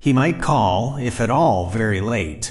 He might call, if at all, very late.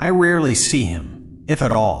I rarely see him, if at all.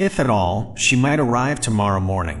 If at all, she might arrive tomorrow morning.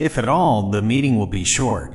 If at all, the meeting will be short.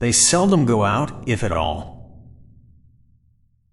They seldom go out, if at all.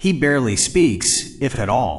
He barely speaks, if at all.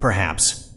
Perhaps.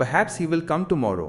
Perhaps he will come tomorrow.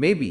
Maybe.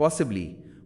Possibly.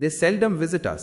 They seldom visit us.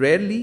Rarely.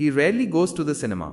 He rarely goes to the cinema.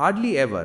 Hardly ever.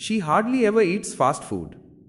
She hardly ever eats fast food.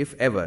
If ever.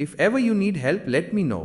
If ever you need help, let me know.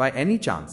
By any chance.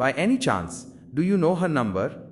By any chance. Do you know her number?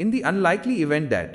In the unlikely event that.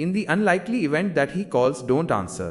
In the unlikely event that he calls, don't answer.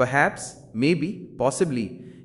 Perhaps, maybe, possibly.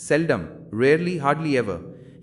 Seldom, rarely, hardly ever.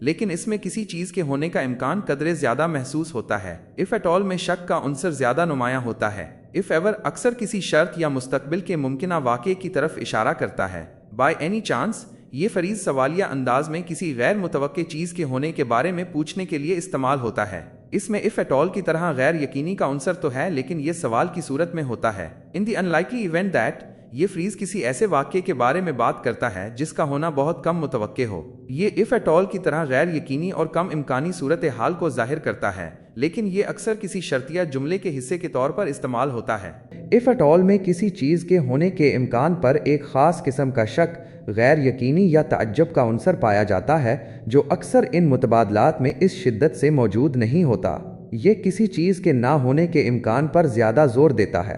لیکن اس میں کسی چیز کے ہونے کا امکان قدرے زیادہ محسوس ہوتا ہے. if at all میں شک کا عنصر زیادہ نمایاں ہوتا ہے. if ever اکثر کسی شرط یا مستقبل کے ممکنہ واقعے کی طرف اشارہ کرتا ہے. by any chance یہ فریز سوالیہ انداز میں کسی غیر متوقع چیز کے ہونے کے بارے میں پوچھنے کے لیے استعمال ہوتا ہے. اس میں if at all کی طرح غیر یقینی کا عنصر تو ہے لیکن یہ سوال کی صورت میں ہوتا ہے. in the unlikely event that یہ فریز کسی ایسے واقعے کے بارے میں بات کرتا ہے جس کا ہونا بہت کم متوقع ہو. یہ if at all کی طرح غیر یقینی اور کم امکانی صورتحال کو ظاہر کرتا ہے لیکن یہ اکثر کسی شرطیہ جملے کے حصے کے طور پر استعمال ہوتا ہے. if at all میں کسی چیز کے ہونے کے امکان پر ایک خاص قسم کا شک، غیر یقینی یا تعجب کا عنصر پایا جاتا ہے جو اکثر ان متبادلات میں اس شدت سے موجود نہیں ہوتا. یہ کسی چیز کے نہ ہونے کے امکان پر زیادہ زور دیتا ہے.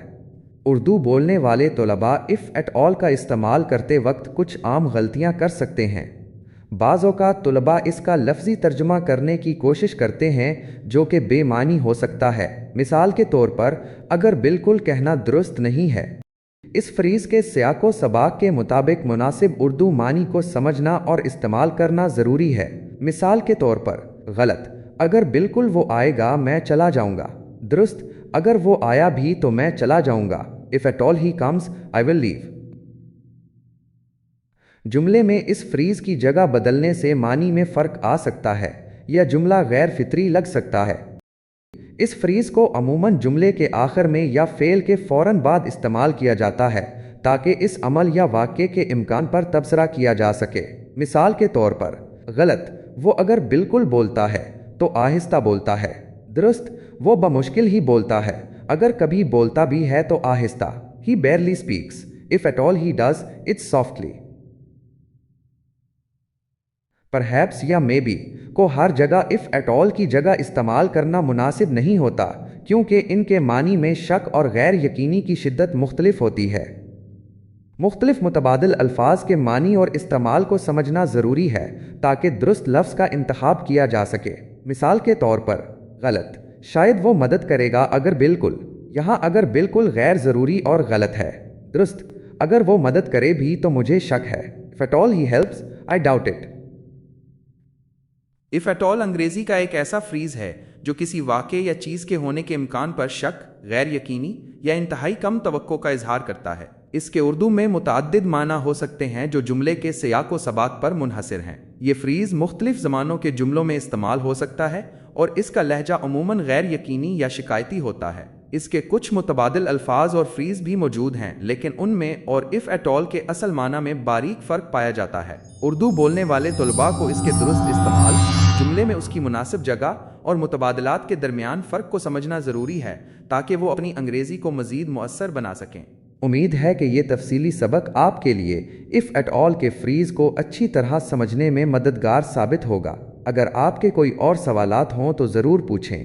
اردو بولنے والے طلباء if at all کا استعمال کرتے وقت کچھ عام غلطیاں کر سکتے ہیں. بعض اوقات طلباء اس کا لفظی ترجمہ کرنے کی کوشش کرتے ہیں جو کہ بے معنی ہو سکتا ہے. مثال کے طور پر اگر بالکل کہنا درست نہیں ہے. اس فریز کے سیاق و سباق کے مطابق مناسب اردو معنی کو سمجھنا اور استعمال کرنا ضروری ہے. مثال کے طور پر غلط اگر بالکل وہ آئے گا میں چلا جاؤں گا. درست اگر وہ آیا بھی تو میں چلا جاؤں گا. if at all he comes I will leave. جملے میں اس فریز کی جگہ بدلنے سے معنی میں فرق آ سکتا ہے یا جملہ غیر فطری لگ سکتا ہے. اس فریز کو عموماً جملے کے آخر میں یا فعل کے فوراً بعد استعمال کیا جاتا ہے تاکہ اس عمل یا واقعے کے امکان پر تبصرہ کیا جا سکے. مثال کے طور پر غلط وہ اگر بالکل بولتا ہے تو آہستہ بولتا ہے. درست وہ بمشکل ہی بولتا ہے اگر کبھی بولتا بھی ہے تو آہستہ. he barely speaks. if at all he does it's softly. perhaps یا maybe کو ہر جگہ if at all کی جگہ استعمال کرنا مناسب نہیں ہوتا کیونکہ ان کے معنی میں شک اور غیر یقینی کی شدت مختلف ہوتی ہے. مختلف متبادل الفاظ کے معنی اور استعمال کو سمجھنا ضروری ہے تاکہ درست لفظ کا انتخاب کیا جا سکے. مثال کے طور پر غلط شاید وہ مدد کرے گا اگر بالکل. یہاں اگر بالکل غیر ضروری اور غلط ہے. درست اگر وہ مدد کرے بھی تو مجھے شک ہے. if at all he helps I doubt it. if at all انگریزی کا ایک ایسا فریز ہے جو کسی واقعے یا چیز کے ہونے کے امکان پر شک، غیر یقینی یا انتہائی کم توقع کا اظہار کرتا ہے. اس کے اردو میں متعدد معنی ہو سکتے ہیں جو جملے کے سیاق و سباق پر منحصر ہیں. یہ فریز مختلف زمانوں کے جملوں میں استعمال ہو سکتا ہے اور اس کا لہجہ عموماً غیر یقینی یا شکایتی ہوتا ہے. اس کے کچھ متبادل الفاظ اور فریز بھی موجود ہیں لیکن ان میں اور if at all کے اصل معنی میں باریک فرق پایا جاتا ہے. اردو بولنے والے طلباء کو اس کے درست استعمال، جملے میں اس کی مناسب جگہ اور متبادلات کے درمیان فرق کو سمجھنا ضروری ہے تاکہ وہ اپنی انگریزی کو مزید مؤثر بنا سکیں. امید ہے کہ یہ تفصیلی سبق آپ کے لیے if at all کے فریز کو اچھی طرح سمجھنے میں مددگار ثابت ہوگا. اگر آپ کے کوئی اور سوالات ہوں تو ضرور پوچھیں.